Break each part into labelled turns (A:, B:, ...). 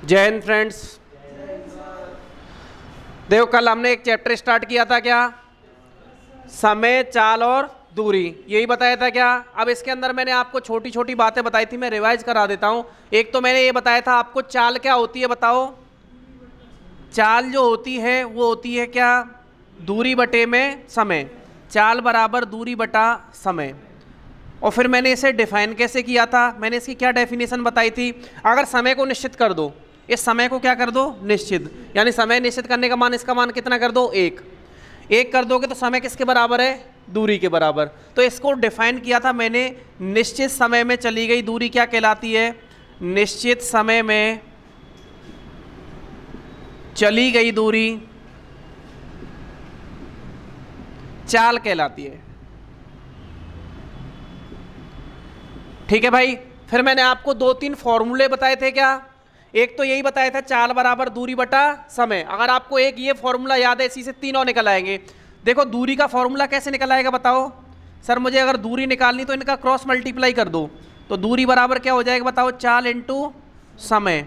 A: जय हिंद फ्रेंड्स। देखो कल हमने एक चैप्टर स्टार्ट किया था, क्या? समय, चाल और दूरी, यही बताया था क्या? अब इसके अंदर मैंने आपको छोटी छोटी बातें बताई थी, मैं रिवाइज करा देता हूं। एक तो मैंने ये बताया था आपको, चाल क्या होती है बताओ। चाल जो होती है वो होती है क्या? दूरी बटे में समय। चाल बराबर दूरी बटा समय। और फिर मैंने इसे डिफाइन कैसे किया था, मैंने इसकी क्या डेफिनेशन बताई थी। अगर समय को निश्चित कर दो, इस समय को क्या कर दो? निश्चित। यानी समय निश्चित करने का मान, इसका मान कितना कर दो? एक। एक कर दोगे तो समय किसके बराबर है? दूरी के बराबर। तो इसको डिफाइन किया था मैंने, निश्चित समय में चली गई दूरी क्या कहलाती है? निश्चित समय में चली गई दूरी चाल कहलाती है। ठीक है भाई। फिर मैंने आपको दो तीन फॉर्मूले बताए थे, क्या? एक तो यही बताया था, चाल बराबर दूरी बटा समय। अगर आपको एक ये फॉर्मूला याद है, इसी से तीनों निकल आएंगे। देखो दूरी का फॉर्मूला कैसे निकल आएगा बताओ। सर मुझे अगर दूरी निकालनी तो इनका क्रॉस मल्टीप्लाई कर दो, तो दूरी बराबर क्या हो जाएगा बताओ? चाल इंटू समय।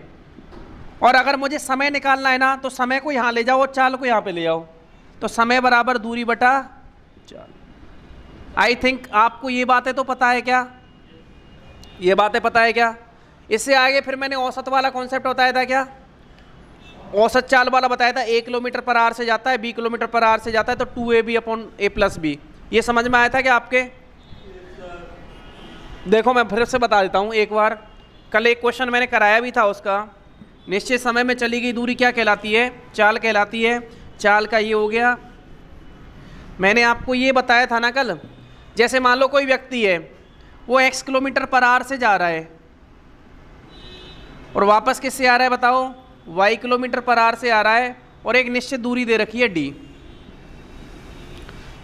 A: और अगर मुझे समय निकालना है ना, तो समय को यहाँ ले जाओ और चाल को यहाँ पे ले आओ, तो समय बराबर दूरी बटा चाल। आई थिंक आपको ये बातें तो पता है, क्या ये बातें पता है क्या? इससे आगे फिर मैंने औसत वाला कॉन्सेप्ट बताया था, क्या? औसत चाल वाला बताया था। 1 किलोमीटर पर आवर से जाता है, 20 किलोमीटर पर आवर से जाता है, तो 2ab upon a plus B. ये समझ में आया था क्या आपके? देखो मैं फिर से बता देता हूँ एक बार। कल एक क्वेश्चन मैंने कराया भी था उसका। निश्चित समय में चली गई दूरी क्या कहलाती है? चाल कहलाती है। चाल का ये हो गया। मैंने आपको ये बताया था ना कल, जैसे मान लो कोई व्यक्ति है, वो x किलोमीटर पर आवर से जा रहा है और वापस किससे आ रहा है बताओ? y किलोमीटर पर आवर से आ रहा है, और एक निश्चित दूरी दे रखी है d।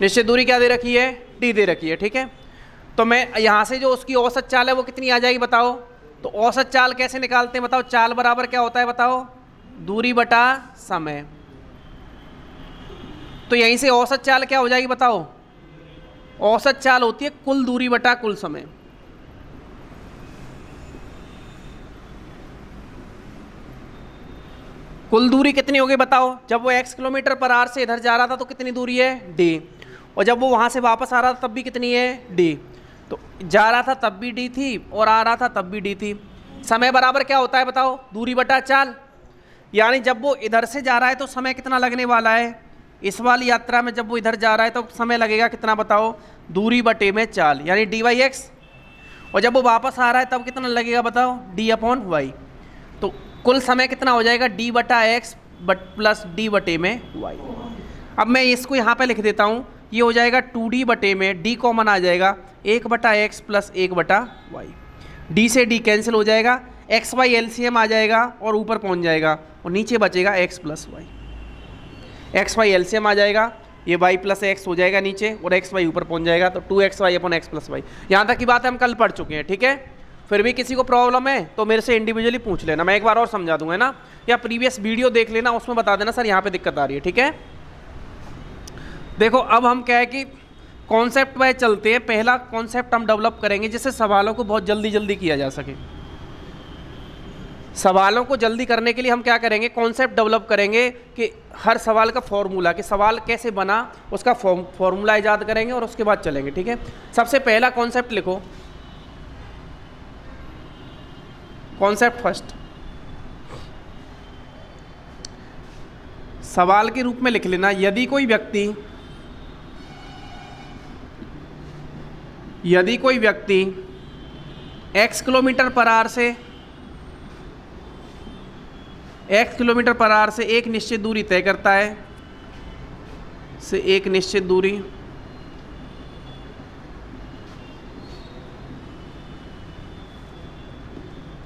A: निश्चित दूरी क्या दे रखी है? d दे रखी है। ठीक है, तो मैं यहाँ से जो उसकी औसत चाल है वो कितनी आ जाएगी बताओ? तो औसत चाल कैसे निकालते हैं बताओ? चाल बराबर क्या होता है बताओ? दूरी बटा समय। तो यहीं से औसत चाल क्या हो जाएगी बताओ? औसत चाल होती है कुल दूरी बटा कुल समय। कुल दूरी कितनी होगी बताओ? जब वो x किलोमीटर पर आवर से इधर जा रहा था तो कितनी दूरी है? d। और जब वो वहां से वापस आ रहा था तब भी कितनी है? d। तो जा रहा था तब भी d थी और आ रहा था तब भी d थी। समय बराबर क्या होता है बताओ? दूरी बटा चाल। यानी जब वो इधर से जा रहा है तो समय कितना लगने वाला है? इस वाली यात्रा में जब वो इधर जा रहा है तो समय लगेगा कितना बताओ? दूरी बटे में चाल, यानी dy(x). और जब वो वापस आ रहा है तब कितना लगेगा बताओ? d upon y। तो कुल समय कितना हो जाएगा? d बटा x प्लस d बटे में y। अब मैं इसको यहाँ पे लिख देता हूँ, ये हो जाएगा 2d बटे में d कॉमन आ जाएगा 1 बटा x प्लस 1 बटा y। d से d कैंसिल हो जाएगा, x y LCM आ जाएगा और ऊपर पहुँच जाएगा, और नीचे बचेगा x plus y। X Y LCM आ जाएगा, ये y प्लस एक्स हो जाएगा नीचे, और एक्स वाई ऊपर पहुंच जाएगा, तो 2xy upon x plus Y. यहाँ तक की बात हम कल पढ़ चुके हैं। ठीक है, फिर भी किसी को प्रॉब्लम है तो मेरे से इंडिविजुअली पूछ लेना, मैं एक बार और समझा दूंगा ना, या प्रीवियस वीडियो देख लेना, उसमें बता देना सर यहाँ पे दिक्कत आ रही है। ठीक है, देखो अब हम क्या है कि कॉन्सेप्ट वाइज चलते हैं। पहला कॉन्सेप्ट हम डेवलप करेंगे जिससे सवालों को बहुत जल्दी जल्दी किया जा सके। सवालों को जल्दी करने के लिए हम क्या करेंगे? कॉन्सेप्ट डेवलप करेंगे कि हर सवाल का फॉर्मूला, कि सवाल कैसे बना उसका फॉर्मूला ईजाद करेंगे और उसके बाद चलेंगे। ठीक है, सबसे पहला कॉन्सेप्ट लिखो, कॉन्सेप्ट फर्स्ट सवाल के रूप में लिख लेना। यदि कोई व्यक्ति x किलोमीटर पर आवर से एक निश्चित दूरी तय करता है, एक निश्चित दूरी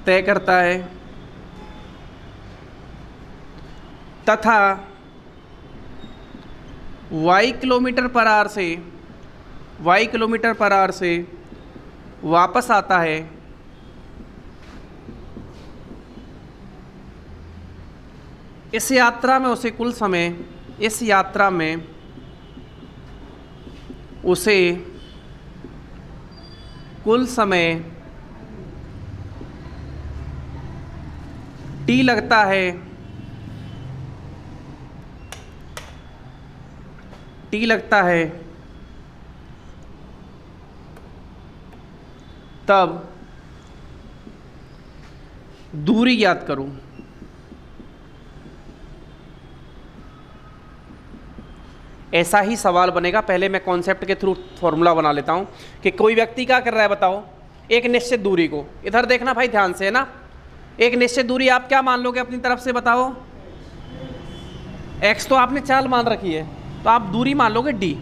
A: तय करता है, तथा y किलोमीटर पर आवर से वापस आता है, इस यात्रा में उसे कुल समय टी लगता है, टी लगता है तब दूरी ज्ञात करूं। ऐसा ही सवाल बनेगा। पहले मैं कॉन्सेप्ट के थ्रू फॉर्मूला बना लेता हूं कि कोई व्यक्ति क्या कर रहा है बताओ, एक निश्चित दूरी को, इधर देखना भाई ध्यान से, है ना, एक निश्चित दूरी आप क्या मान लोगे अपनी तरफ से बताओ, x तो आपने चाल मान रखी है, तो आप दूरी मान लोगे d।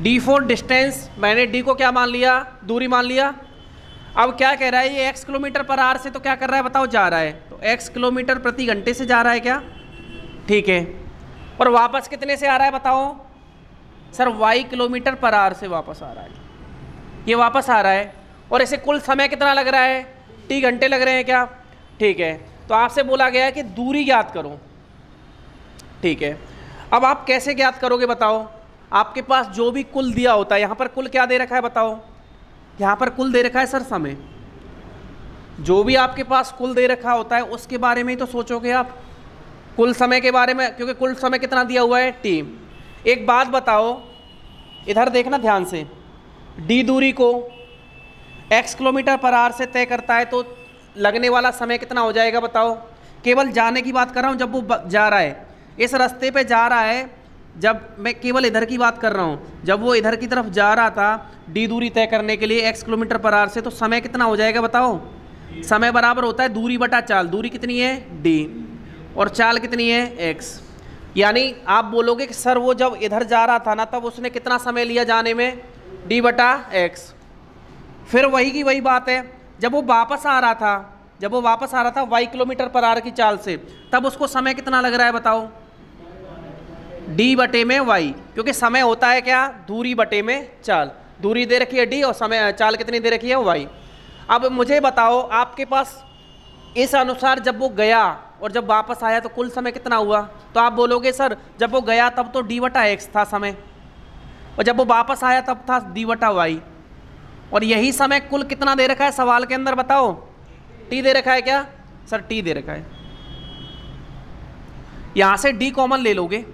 A: d फॉर डिस्टेंस, मैंने d को क्या मान लिया, दूरी मान लिया। अब क्या कह रहा है, ये x किलोमीटर पर आवर से तो क्या कर रहा है बताओ, जा रहा है, तो x किलोमीटर प्रति घंटे से जा रहा है क्या, ठीक है। और वापस कितने से आ रहा है बताओ sir, y kilometre per hour से वापस आ रहा है, ये वापस आ रहा है। और इसे कुल समय कितना लग रहा है, t घंटे लग रहे हैं क्या, ठीक है। तो आपसे बोला गया है कि दूरी ज्ञात करो, ठीक है। अब आप कैसे ज्ञात करोगे बताओ, आपके पास जो भी कुल दिया होता है, यहाँ पर कुल क्या दे रखा है बताओ, यहाँ पर कुल दे रखा है सर समय, जो भी आपके पास कुल दे रखा होता है उसके बारे में ही तो सोचोगे आप, कुल समय के बारे में, क्योंकि कुल समय कितना दिया हुआ है t। एक बात बताओ, इधर देखना ध्यान से, d दूरी को x किलोमीटर पर आवर से तय करता है तो लगने वाला समय कितना हो जाएगा बताओ। केवल जाने की बात कर रहा हूँ, जब वो जा रहा है, इस रास्ते पे जा रहा है, जब मैं केवल इधर की बात कर रहा हूँ, जब वो इधर की तरफ जा रहा था d दूरी तय करने के लिए x किलोमीटर पर आवर से, तो समय कितना हो जाएगा बताओ, समय बराबर होता है दूरी बटा चाल। दूरी कितनी है d और चाल कितनी है x। यानी आप बोलोगे कि सर वो जब इधर जा रहा था ना, तब उसने कितना समय लिया जाने में, d बटा x। फिर वही की वही बात है, जब वो वापस आ रहा था, जब वो वापस आ रहा था y किलोमीटर पर आवर की चाल से, तब उसको समय कितना लग रहा है बताओ, d बटे में y, क्योंकि समय होता है क्या, दूरी बटे में चाल। दूरी दे रखी है d और समय चाल कितनी दे रखी है y। अब मुझे बताओ, आपके पास इस अनुसार जब वो गया और जब वापस आया तो कुल समय कितना हुआ, तो आप बोलोगे सर जब वो गया तब तो d बटा x था समय, और जब वो वापस आया तब था d बटा y। और यही समय कुल कितना दे रखा है सवाल के अंदर बताओ, t दे रखा है क्या सर, t दे रखा है। यहां से d कॉमन ले लोगे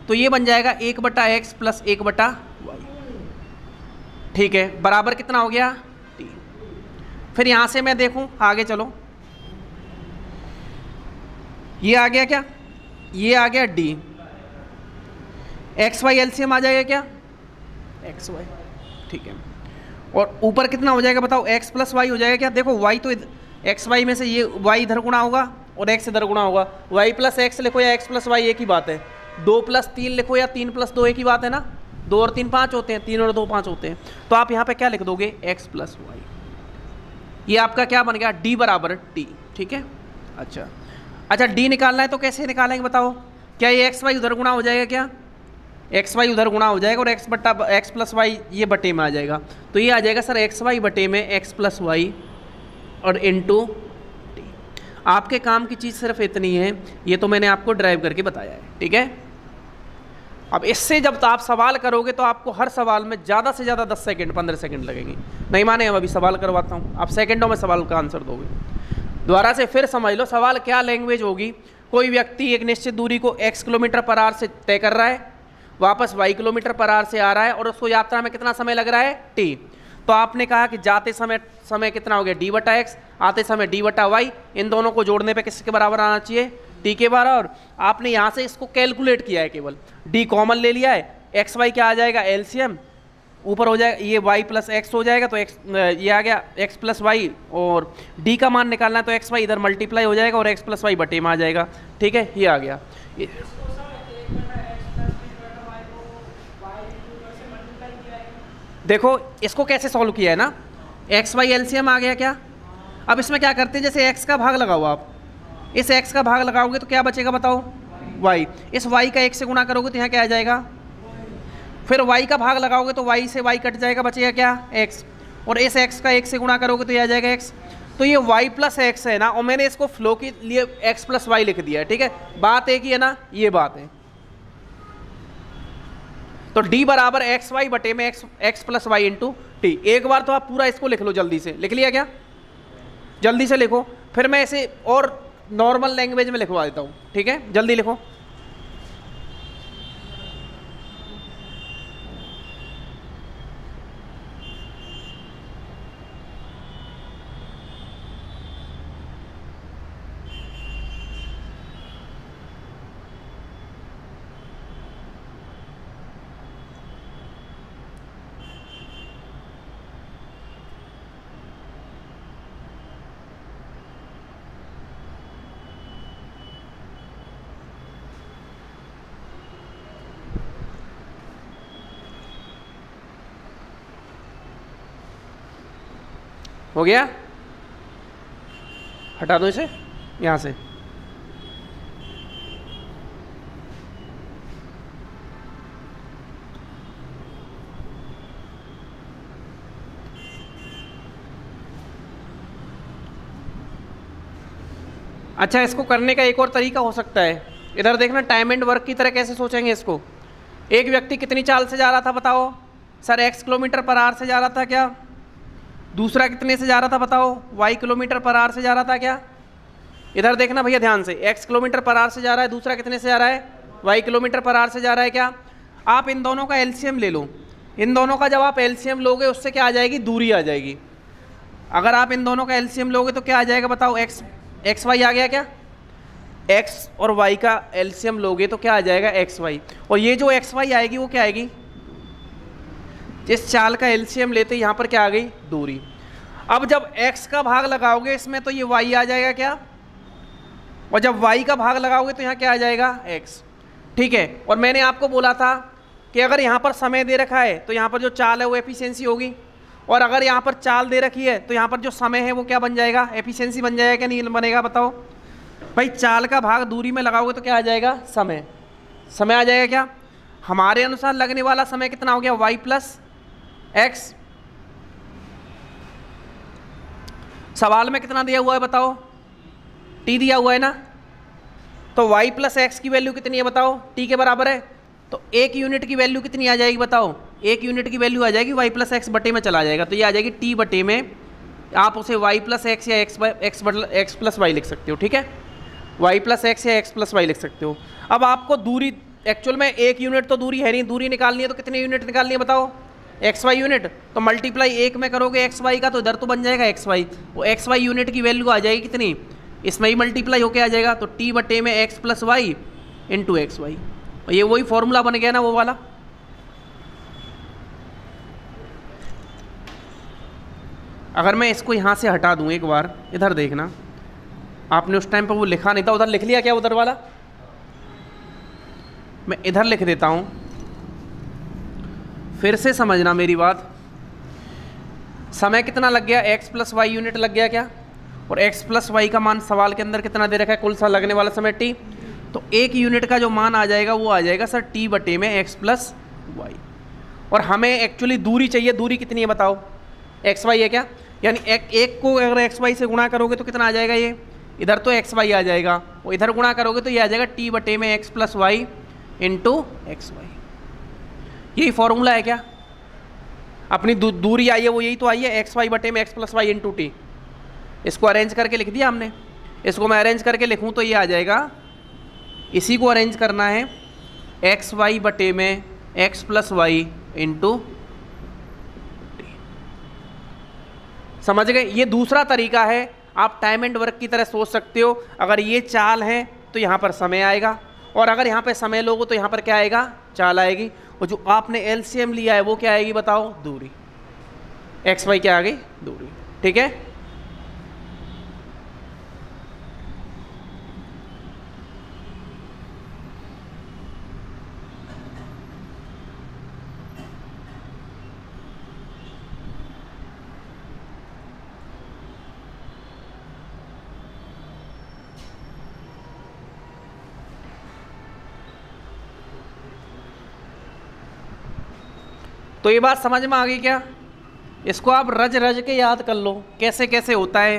A: तो ये बन जाएगा 1 बटा एक्स प्लस 1 बटा वाई, ठीक है, बराबर कितना हो गया t। फिर यहां से मैं देखूं, आगे चलो, ये आ गया क्या, ये आ गया d, एक्स वाई एलसीएम आ जाएगा क्या, एक्स वाई, ठीक है। और ऊपर कितना हो जाएगा बताओ, x प्लस वाई हो जाएगा क्या। देखो y तो एक्स वाई में से ये y इधर गुणा होगा और x इधर गुणा होगा, y प्लस एक्स लिखो या x प्लस वाई एक ही बात है, 2 प्लस 3 लिखो या 3 प्लस 2 एक ही बात है ना, 2 और 3 5 होते हैं, 3 और 2 5 होते हैं। तो आप यहाँ पे क्या लिख दोगे, x प्लस वाई, ये आपका क्या बन गया, d बराबर t, ठीक है। अच्छा d निकालना है तो कैसे निकालेंगे बताओ, क्या ये एक्स वाई उधर गुणा हो जाएगा क्या, एक्स वाई उधर गुणा हो जाएगा और एक्स बट्टा एक्स प्लस वाई ये बटे में आ जाएगा, तो ये आ जाएगा सर एक्स वाई बटे में एक्स प्लस वाई और इनटू टी। आपके काम की चीज़ सिर्फ इतनी है, ये तो मैंने आपको ड्राइव करके बताया है, ठीक है। अब इससे जब तो आप सवाल करोगे तो आपको हर सवाल में ज़्यादा से ज़्यादा 10 सेकंड 15 सेकंड लगेंगे। नहीं माने, हम अभी सवाल करवाता हूँ, आप सेकंडों में सवाल का आंसर दोगे। दोबारा से फिर समझ लो, सवाल क्या लैंग्वेज होगी, कोई व्यक्ति एक निश्चित दूरी को x किलोमीटर पर आवर से तय कर रहा है, वापस y किलोमीटर पर आवर से आ रहा है और उसको यात्रा में कितना समय लग रहा है t। तो आपने कहा कि जाते समय कितना हो गया d बटा एक्स, आते समय d बटा वाई, इन दोनों को जोड़ने पे किसके बराबर आना चाहिए, t के बराबर। आपने यहाँ से इसको कैलकुलेट किया है, केवल d कॉमन ले लिया है, एक्स वाई क्या आ जाएगा एलसीएम, ऊपर हो जाएगा ये y प्लस एक्स हो जाएगा, तो x ये आ गया x प्लस वाई, और d का मान निकालना है तो एक्स वाई इधर मल्टीप्लाई हो जाएगा और x प्लस वाई बटे में आ जाएगा, ठीक है, ये आ गया। देखो इसको कैसे सॉल्व किया है ना, एक्स वाई एलसीएम आ गया क्या। अब इसमें क्या करते हैं, जैसे x का भाग लगाओ, आप इस x का भाग लगाओगे तो क्या बचेगा बताओ, y, इस y का 1 से गुणा करोगे तो यहाँ क्या आ जाएगा, फिर y का भाग लगाओगे तो y से y कट जाएगा, बचेगा क्या x, और इस x का 1 से गुणा करोगे तो ये आ जाएगा x। तो ये y प्लस एक्स है ना, और मैंने इसको फ्लो के लिए x प्लस वाई लिख दिया है, ठीक है, बात एक ही है ना, ये बात है। तो d बराबर एक्स वाई बटे में x plus y into t. एक बार तो आप पूरा इसको लिख लो, जल्दी से लिख लिया क्या, जल्दी से लिखो, फिर मैं इसे और नॉर्मल लैंग्वेज में लिखवा देता हूँ, ठीक है, जल्दी लिखो। हो गया, हटा दो इसे यहाँ से। अच्छा, इसको करने का एक और तरीका हो सकता है, इधर देखना, टाइम एंड वर्क की तरह कैसे सोचेंगे इसको। एक व्यक्ति कितनी चाल से जा रहा था बताओ, sir x kilometre per hour से जा रहा था क्या? दूसरा कितने से जा रहा था बताओ, y किलोमीटर पर आवर से जा रहा था क्या? इधर देखना भैया ध्यान से, x किलोमीटर पर आवर से जा रहा है, दूसरा कितने से जा रहा है, y किलोमीटर पर आवर से जा रहा है क्या? आप इन दोनों का एलसीएम ले लो, इन दोनों का जब आप एलसीएम लोगे उससे क्या आ जाएगी, दूरी आ जाएगी। अगर आप इन दोनों का एलसीएम लोगे तो क्या आ जाएगा बताओ, एक्स वाई आ गया क्या? एक्स और वाई का एलसीएम लोगे तो क्या आ जाएगा, एक्स वाई। और ये जो एक्स वाई आएगी वो क्या आएगी, जिस चाल का एलसीएम लेते यहाँ पर क्या आ गई, दूरी। अब जब x का भाग लगाओगे इसमें तो ये y आ जाएगा क्या, और जब y का भाग लगाओगे तो यहाँ क्या आ जाएगा, x। ठीक है, और मैंने आपको बोला था कि अगर यहाँ पर समय दे रखा है तो यहाँ पर जो चाल है वो एफिशिएंसी होगी, और अगर यहाँ पर चाल दे रखी है तो यहाँ पर जो समय है वो क्या बन जाएगा, एफिशिएंसी बन जाएगा, क्या नहीं बनेगा बताओ भाई। चाल का भाग दूरी में लगाओगे तो क्या आ जाएगा, समय। समय आ जाएगा क्या, हमारे अनुसार लगने वाला समय कितना हो गया, y प्लस एक्स। सवाल में कितना दिया हुआ है बताओ, t दिया हुआ है ना, तो y प्लस एक्स की वैल्यू कितनी है बताओ, t के बराबर है, तो एक यूनिट की वैल्यू कितनी आ जाएगी बताओ, एक यूनिट की वैल्यू आ जाएगी y प्लस एक्स बटे में चला जाएगा, तो ये आ जाएगी t बटे में, आप उसे y प्लस एक्स या एक्स प्लस वाई लिख सकते हो, ठीक है, y प्लस एक्स या एक्स प्लस वाई लिख सकते हो। अब आपको दूरी, एक्चुअल में एक यूनिट तो दूरी है नहीं, दूरी निकालनी है तो कितने यूनिट निकालनी है बताओ, एक्स वाई यूनिट, तो मल्टीप्लाई एक में करोगे एक्स वाई का तो इधर तो बन जाएगा एक्स वाई, वो एक्स वाई यूनिट की वैल्यू आ जाएगी कितनी, इसमें ही मल्टीप्लाई होके आ जाएगा, तो टी बटे में x plus y into x y, और ये वही फॉर्मूला बन गया ना वो वाला। अगर मैं इसको यहाँ से हटा दूँ एक बार, इधर देखना, आपने उस टाइम पर वो लिखा नहीं था, उधर लिख लिया क्या उधर वाला, मैं इधर लिख देता हूँ, फिर से समझना मेरी बात। समय कितना लग गया, x प्लस वाई यूनिट लग गया क्या, और x प्लस वाई का मान सवाल के अंदर कितना दे रखा है, कुल सा लगने वाला समय t, तो एक यूनिट का जो मान आ जाएगा वो आ जाएगा सर t बटे में x प्लस वाई। और हमें एक्चुअली दूरी चाहिए, दूरी कितनी है बताओ, एक्स वाई है क्या, यानी एक को अगर एक्स वाई से गुणा करोगे तो कितना आ जाएगा, ये इधर तो एक्स वाई आ जाएगा, और इधर गुणा करोगे तो ये आ जाएगा टी बटे में x plus y into x y. यही फॉर्मूला है क्या, अपनी दूरी आई है वो यही तो आई है, एक्स वाई बटे में x plus y into t. इसको अरेंज करके लिख दिया हमने, इसको मैं अरेंज करके लिखूँ तो ये आ जाएगा, इसी को अरेंज करना है, एक्स वाई बटे में x plus y into t. समझ गए, ये दूसरा तरीका है, आप टाइम एंड वर्क की तरह सोच सकते हो। अगर ये चाल है तो यहाँ पर समय आएगा, और अगर यहाँ पे समय लोगे तो यहाँ पर क्या आएगा, चाल आएगी, और जो आपने एलसीएम लिया है वो क्या आएगी बताओ, दूरी, एक्स वाई क्या आ गई, दूरी, ठीक है। तो ये बात समझ में आ गई क्या, इसको आप रज रज के याद कर लो कैसे कैसे होता है।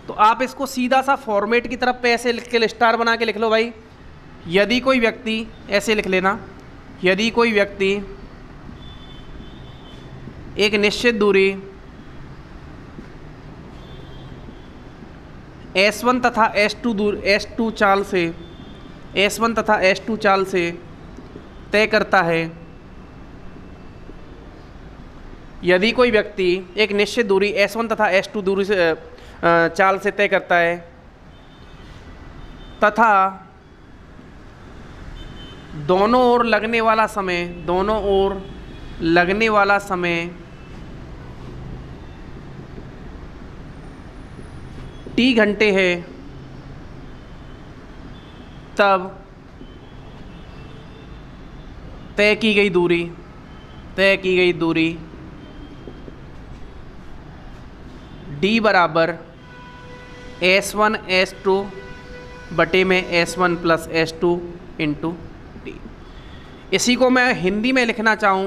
A: तो आप इसको सीधा सा फॉर्मेट की तरफ पे ऐसे लिख के स्टार बना के लिख लो भाई, यदि कोई व्यक्ति, ऐसे लिख लेना, यदि कोई व्यक्ति एक निश्चित दूरी S1 तथा S2 चाल से S1 तथा S2 चाल से तय करता है, यदि कोई व्यक्ति एक निश्चित दूरी S1 तथा S2 दूरी से चाल से तय करता है तथा दोनों ओर लगने वाला समय T घंटे है, तब तय की गई दूरी D बराबर S1 S2 बटे में S1 plus S2 into T. इसी को मैं हिंदी में लिखना चाहूँ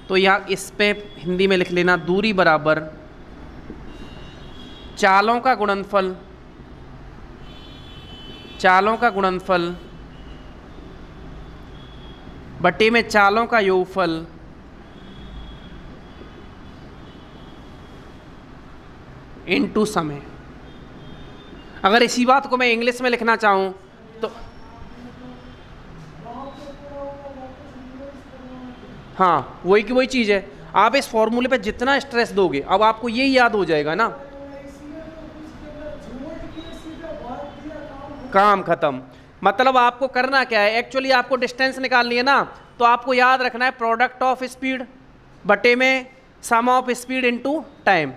A: तो यहाँ इस पे हिंदी में लिख लेना, दूरी बराबर चालों का गुणनफल बटे में चालों का योगफल इनटू समय। अगर इसी बात को मैं इंग्लिश में लिखना चाहूँ तो हाँ, वही की वही चीज़ है। आप इस फॉर्मूले पे जितना स्ट्रेस दोगे, अब आपको यही याद हो जाएगा ना, काम खत्म। मतलब आपको करना क्या है, एक्चुअली आपको डिस्टेंस निकालनी है ना, तो आपको याद रखना है प्रोडक्ट ऑफ स्पीड बटे में sum of speed into time.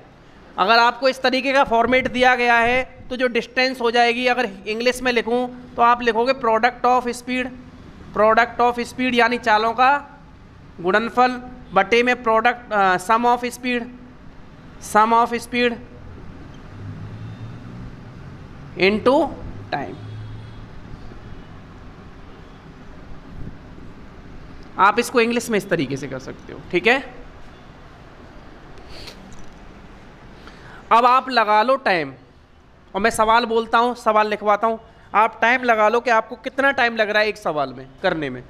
A: अगर आपको इस तरीके का फॉर्मेट दिया गया है तो जो डिस्टेंस हो जाएगी, अगर इंग्लिश में लिखूं तो आप लिखोगे प्रोडक्ट ऑफ स्पीड यानी चालों का गुणनफल बटे में product sum of speed into time. आप इसको इंग्लिश में इस तरीके से कर सकते हो, ठीक है। अब आप लगा लो टाइम, और मैं सवाल बोलता हूं, सवाल लिखवाता हूं, आप टाइम लगा लो कि आपको कितना टाइम लग रहा है एक सवाल में करने में।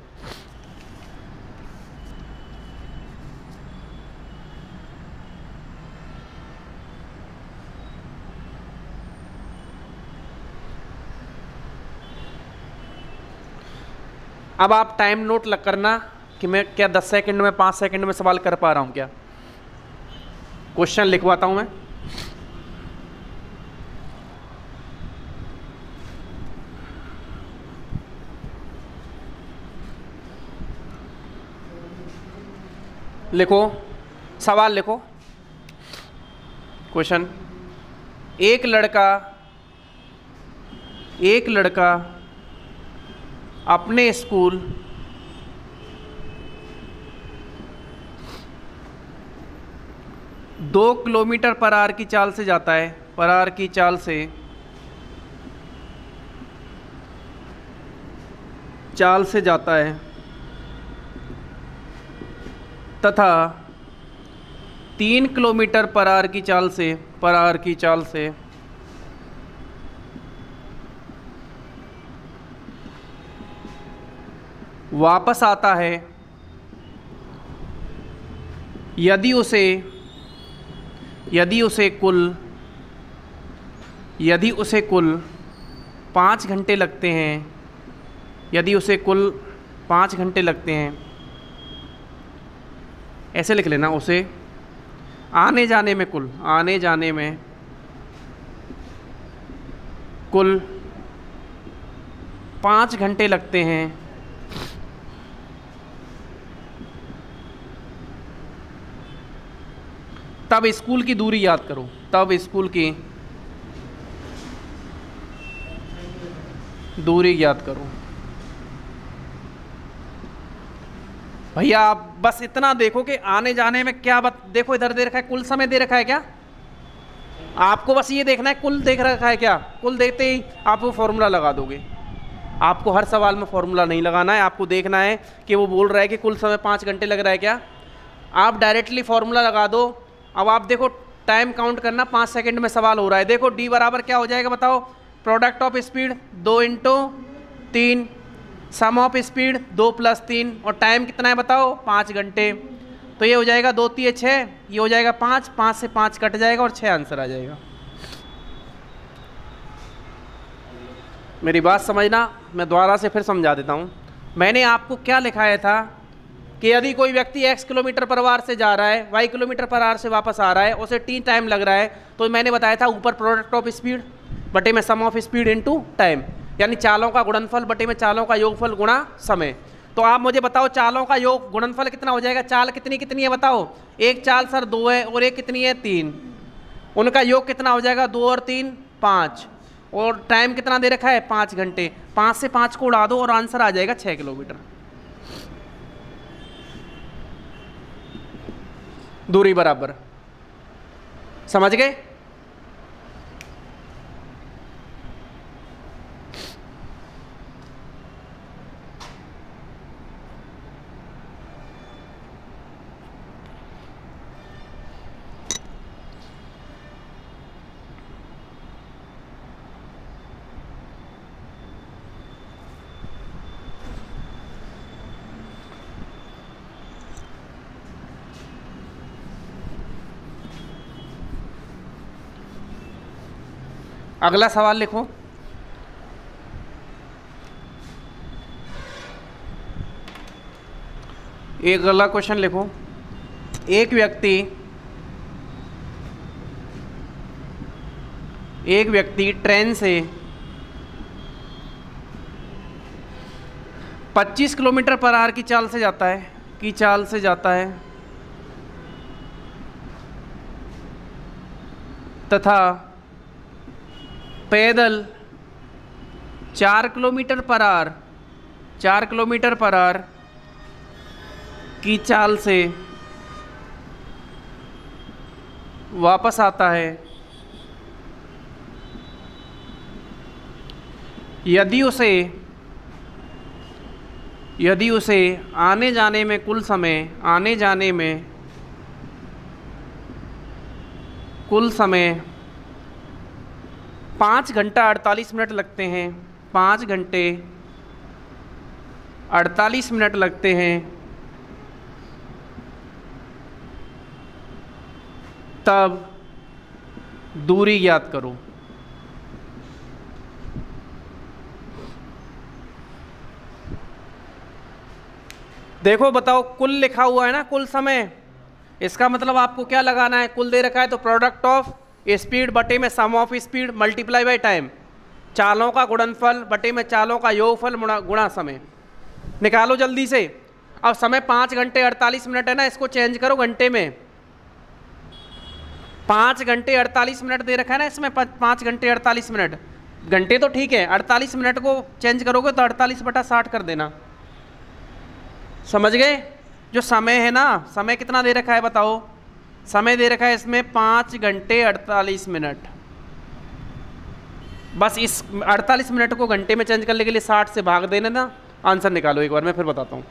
A: अब आप टाइम नोट लग करना कि मैं क्या 10 सेकंड में 5 सेकंड में सवाल कर पा रहा हूं क्या। क्वेश्चन लिखवाता हूं मैं। लिखो, सवाल लिखो। क्वेश्चन, एक लड़का अपने स्कूल दो किलोमीटर पर आवर की चाल से जाता है, चाल से जाता है तथा 3 किलोमीटर पर आवर की चाल से वापस आता है, यदि उसे कुल 5 घंटे लगते हैं, ऐसे लिख लेना, उसे आने जाने में कुल 5 घंटे लगते हैं, तब स्कूल की दूरी याद करो, भैया आप बस इतना देखो कि आने जाने में क्या देखो, इधर दे रखा है कुल समय दे रखा है क्या, आपको बस ये देखना है कुल देख रखा है क्या। कुल देखते ही आप वो फॉर्मूला लगा दोगे। आपको हर सवाल में फॉर्मूला नहीं लगाना है, आपको देखना है कि वो बोल रहा है कि कुल समय 5 घंटे लग रहा है क्या, आप डायरेक्टली फॉर्मूला लगा दो। अब आप देखो टाइम काउंट करना, 5 सेकंड में सवाल हो रहा है। देखो डी बराबर क्या हो जाएगा बताओ, product of speed 2 × 3 sum of speed 2 + 3 और टाइम कितना है बताओ 5 घंटे। तो ये हो जाएगा 2 × 3 = 6, ये हो जाएगा 5, 5 से 5 कट जाएगा और 6 आंसर आ जाएगा। मेरी बात समझना, मैं दोबारा से फिर समझा देता हूँ। मैंने आपको क्या लिखाया था कि यदि कोई व्यक्ति x km/h से जा रहा है, y km/h से वापस आ रहा है, उसे t टाइम लग रहा है, तो मैंने बताया था ऊपर प्रोडक्ट ऑफ स्पीड बटे में sum of speed into time, यानी चालों का गुणनफल बटे में चालों का योगफल गुणा समय। तो आप मुझे बताओ चालों का योग गुणनफल कितना हो जाएगा? चाल कितनी कितनी है बताओ? एक चाल सर 2 है और एक कितनी है 3, उनका योग कितना हो जाएगा? 2 और 3 5, और टाइम कितना दे रखा है 5 घंटे। 5 से 5 को उड़ा दो और आंसर आ जाएगा 6 किलोमीटर। दूरी बराबर, समझ गए? अगला सवाल लिखो। एक अगला क्वेश्चन लिखो। एक व्यक्ति ट्रेन से 25 km/h की चाल से जाता है तथा पैदल 4 km/h की चाल से वापस आता है। यदि उसे आने जाने में कुल समय 5 घंटा 48 मिनट लगते हैं, 5 घंटे 48 मिनट लगते हैं, तब दूरी ज्ञात करो। देखो बताओ, कुल लिखा हुआ है ना, कुल समय, इसका मतलब आपको क्या लगाना है? कुल दे रखा है तो प्रोडक्ट ऑफ स्पीड बटे में sum of speed multiply by time, चालों का गुणनफल बटे में चालों का योगफल गुणा समय। निकालो जल्दी से। अब समय 5 घंटे 48 मिनट है ना, इसको चेंज करो घंटे में। 5 घंटे 48 मिनट दे रखा है ना इसमें, 5 घंटे 48 मिनट, घंटे तो ठीक है, 48 मिनट को चेंज करोगे तो 48/60 कर देना। समझ गए? जो समय है ना, समय कितना दे रखा है बताओ? समय दे रखा है इसमें 5 घंटे 48 मिनट। बस इस 48 मिनट को घंटे में चेंज करने के लिए 60 से भाग देना ना, आंसर निकालो। एक बार मैं फिर बताता हूँ।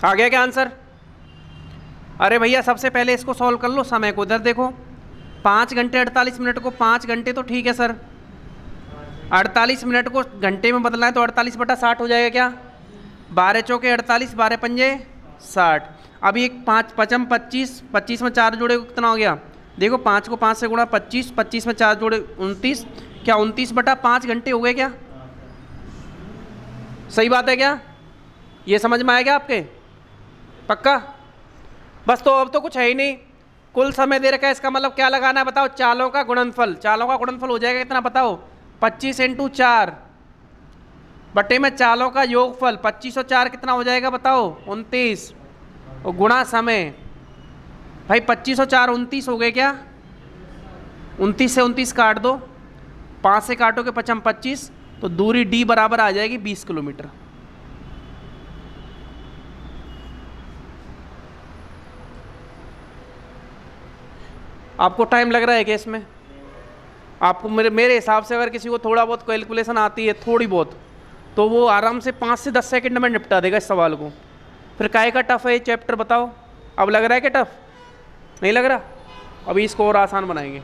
A: आ गया क्या आंसर? अरे भैया सबसे पहले इसको सॉल्व कर लो। समय को इधर देखो, 5 घंटे 48 मिनट को 5 घंटे तो ठीक है सर, 48 मिनट को घंटे में बदलना है तो 48/60 हो जाएगा क्या? 12 चौके 48, 12 पंजे 60। अब एक 5 पचम 25, 25 में 4 जोड़े कितना हो गया? देखो 5 को 5 से गुणा 25, 25 में 4 जोड़े 29, क्या 29/5 घंटे हो गए क्या? सही बात है क्या? ये समझ में आएगा आपके? पक्का? बस तो अब तो कुछ है ही नहीं। कुल समय दे रखा है, इसका मतलब क्या लगाना है बताओ? चालों का गुणनफल। चालों का गुणनफल हो जाएगा कितना बताओ? 25 × 4 बटे में चालों का योगफल 25 और 4 कितना हो जाएगा बताओ 29, और गुणा समय। भाई 25 और 4 29 हो गए क्या, 29 से 29 काट दो, 5 से काटोगे 5 25, तो दूरी d बराबर आ जाएगी 20 किलोमीटर। आपको टाइम लग रहा है क्या इसमें? आपको मेरे हिसाब से अगर किसी को थोड़ा बहुत कैलकुलेशन आती है थोड़ी बहुत, तो वो आराम से 5 से 10 सेकंड में निपटा देगा इस सवाल को। फिर काहे का टफ है ये चैप्टर बताओ? अब लग रहा है क्या टफ? नहीं लग रहा? अभी इसको और आसान बनाएंगे।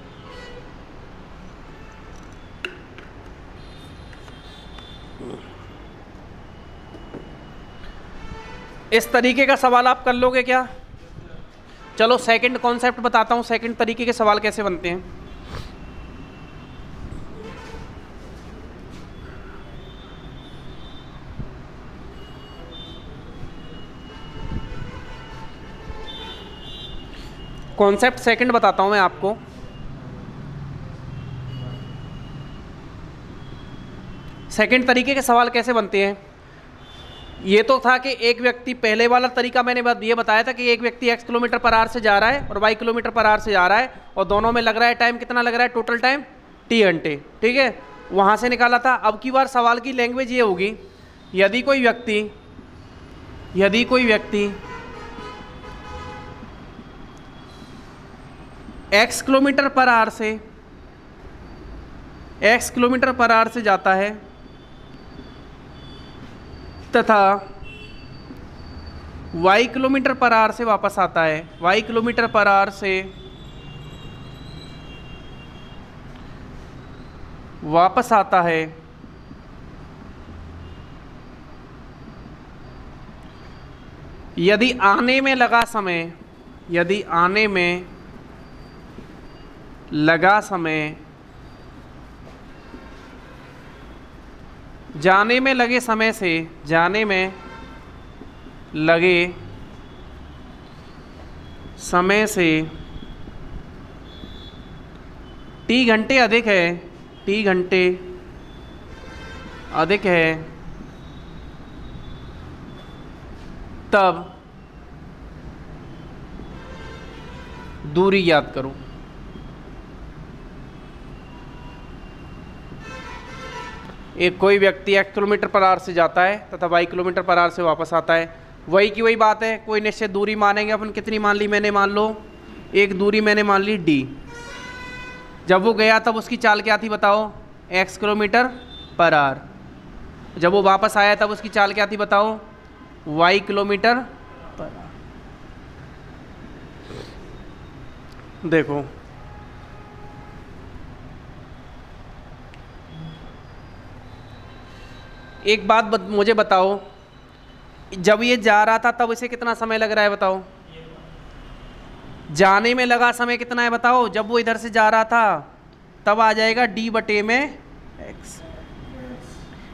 A: इस तरीके का सवाल आप कर लोगे क्या? चलो सेकंड कॉन्सेप्ट बताता हूँ, सेकंड तरीके के सवाल कैसे बनते हैं। कॉन्सेप्ट सेकंड बताता हूँ मैं आपको। सेकंड तरीके के सवाल कैसे बनते हैं, ये तो था कि एक व्यक्ति, पहले वाला तरीका मैंने ये बताया था कि एक व्यक्ति x किलोमीटर पर आवर से जा रहा है और y किलोमीटर पर आवर से जा रहा है, और दोनों में लग रहा है टाइम कितना लग रहा है, टोटल टाइम t घंटे, ठीक है, वहाँ से निकाला था। अब की बार सवाल की लैंग्वेज ये होगी, यदि कोई व्यक्ति x किलोमीटर पर आवर से जाता है तथा y किलोमीटर पर आवर से वापस आता है, y किलोमीटर पर आवर से वापस आता है, यदि आने में लगा समय जाने में लगे समय से t घंटे अधिक है, तब दूरी याद करो। एक कोई व्यक्ति x किलोमीटर पर आवर से जाता है तथा y किलोमीटर पर आवर से वापस आता है, वही की वही बात है, कोई निश्चित दूरी मानेंगे अपन। कितनी मान ली मैंने, मान लो एक दूरी मैंने मान ली d। जब वो गया तब उसकी चाल क्या थी बताओ, x किलोमीटर पर आवर। जब वो वापस आया तब उसकी चाल क्या थी बताओ, y किलोमीटर पर आवर। देखो एक बात मुझे बताओ, जब ये जा रहा था तब इसे कितना समय लग रहा है बताओ? जाने में लगा समय कितना है बताओ? जब वो इधर से जा रहा था तब आ जाएगा d बटे में x।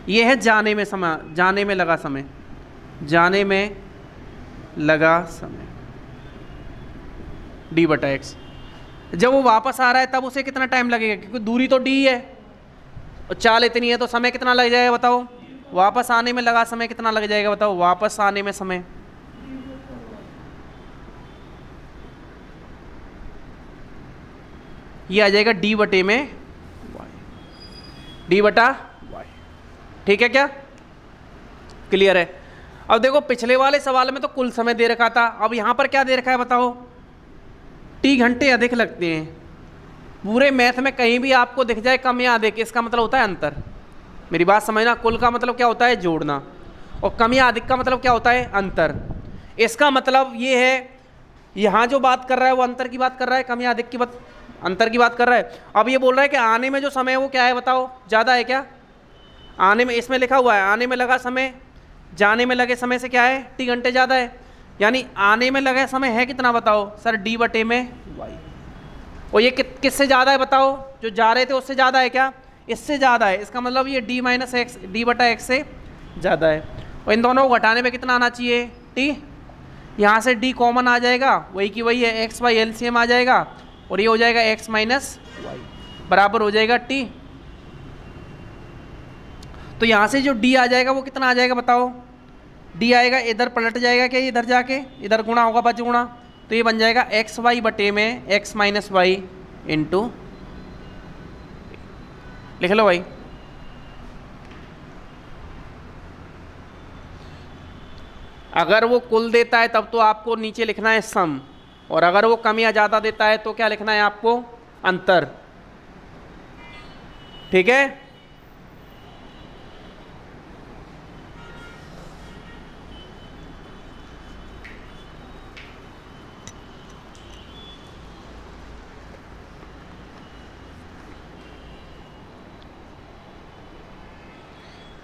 A: ये है जाने में लगा समय d बटा x। जब वो वापस आ रहा है तब उसे कितना टाइम लगेगा, क्योंकि दूरी तो d है और चाल इतनी है, तो समय कितना लग जाएगा बताओ? वापस आने में लगा समय कितना लग जाएगा बताओ? वापस आने में समय ये आ जाएगा d बटे में y, d बटा y। ठीक है क्या? क्लियर है? अब देखो पिछले वाले सवाल में तो कुल समय दे रखा था, अब यहां पर क्या दे रखा है बताओ? t घंटे अधिक लगते हैं। पूरे मैथ में कहीं भी आपको दिख जाए कम या अधिक, इसका मतलब होता है अंतर। मेरी बात समझना, कुल का मतलब क्या होता है? जोड़ना, और कम या अधिक का मतलब क्या होता है? अंतर। इसका मतलब ये है, यहाँ जो बात कर रहा है वो अंतर की बात कर रहा है, कम या अधिक की बात, अंतर की बात कर रहा है। अब ये बोल रहा है कि आने में जो समय है वो क्या है बताओ? ज़्यादा है क्या? आने में, इसमें लिखा हुआ है आने में लगा समय जाने में लगे समय से क्या है? t घंटे ज़्यादा है। यानी आने में लगा समय है कितना बताओ? सर d बटे में y। और ये किससे ज़्यादा है बताओ? जो जा रहे थे उससे ज़्यादा है क्या? इससे ज़्यादा है। इसका मतलब ये d माइनस एक्स, d बटा x से ज़्यादा है। और इन दोनों को घटाने में कितना आना चाहिए? t। यहाँ से d कॉमन आ जाएगा, वही की वही है, x बाई LCM आ जाएगा, और ये हो जाएगा x माइनस वाई बराबर हो जाएगा t। तो यहाँ से जो डी आ जाएगा वो कितना आ जाएगा बताओ? डी आएगा, इधर पलट जाएगा क्या, इधर जाके इधर गुणा होगा, बच गुणा, तो ये बन जाएगा एक्स वाई बटे में एक्स माइनस वाई इंटू, लिख लो भाई। अगर वो कुल देता है तब तो आपको नीचे लिखना है सम, और अगर वो कम या ज़्यादा देता है तो क्या लिखना है आपको? अंतर। ठीक है,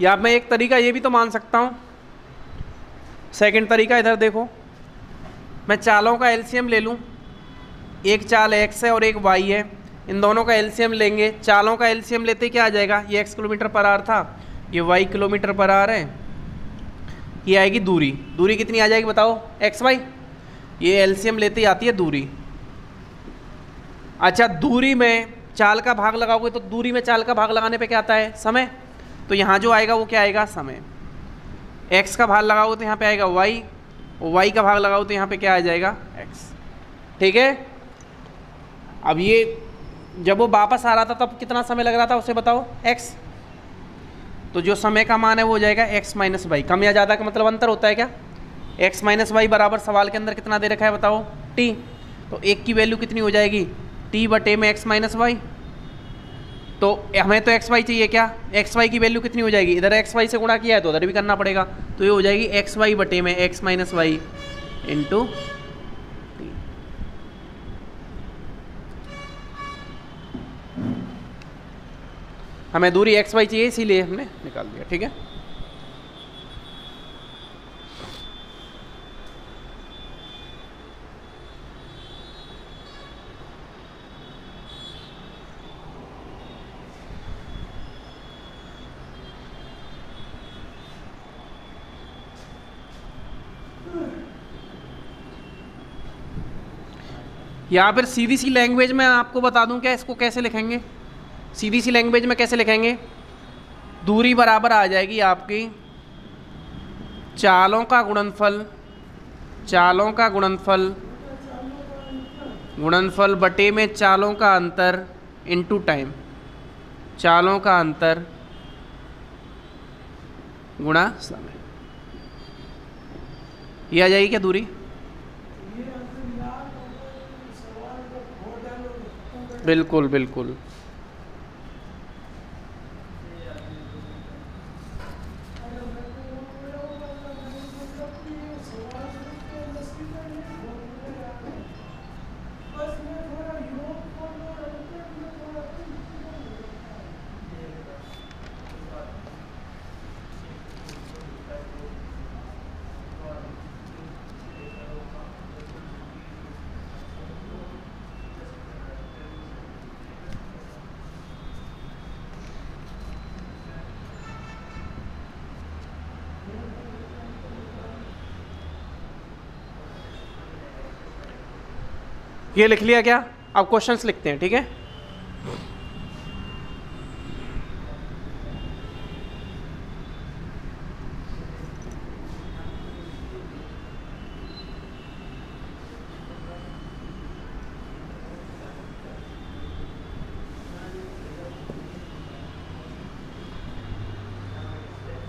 A: या मैं एक तरीका ये भी तो मान सकता हूँ, सेकंड तरीका, इधर देखो, मैं चालों का एलसीएम ले लूँ, एक चाल x है और एक y है, इन दोनों का एलसीएम लेंगे। चालों का एलसीएम लेते क्या आ जाएगा? ये x किलोमीटर पर आवर था, ये y किलोमीटर पर आवर है, ये आएगी दूरी। दूरी कितनी आ जाएगी बताओ? x y, ये एलसीएम लेते ही आती है दूरी। अच्छा, दूरी में चाल का भाग लगाओगे तो दूरी में चाल का भाग लगाने पे क्या आता है? समय। तो यहाँ जो आएगा वो क्या आएगा? समय। x का भाग लगाओगे तो यहाँ पे आएगा y, और y का भाग लगाओ तो यहाँ पे क्या आ जाएगा? x। ठीक है, अब ये जब वो वापस आ रहा था तब कितना समय लग रहा था उसे बताओ? x। तो जो समय का मान है वो हो जाएगा x माइनस वाई। कम या ज़्यादा का मतलब अंतर होता है क्या? x माइनस वाई बराबर सवाल के अंदर कितना दे रखा है बताओ? t। तो एक की वैल्यू कितनी हो जाएगी? t बटे में x माइनस वाई। तो हमें तो एक्स वाई चाहिए, क्या एक्स वाई की वैल्यू कितनी हो जाएगी? इधर एक्स वाई से गुणा किया है तो उधर भी करना पड़ेगा, तो ये हो जाएगी एक्स वाई बटे में x minus y into t. हमें दूरी एक्स वाई चाहिए इसीलिए हमने निकाल दिया। ठीक है, या फिर सीधी सी लैंग्वेज में आपको बता दूं क्या इसको कैसे लिखेंगे? सीधी सी लैंग्वेज में कैसे लिखेंगे? दूरी बराबर आ जाएगी आपकी चालों का गुणनफल, चालों का गुणनफल, गुणनफल बटे में चालों का अंतर इनटू टाइम, चालों का अंतर गुणा समय। ये आ जाएगी क्या दूरी? बिल्कुल बिल्कुल। ये लिख लिया क्या? अब क्वेश्चंस लिखते हैं। ठीक है,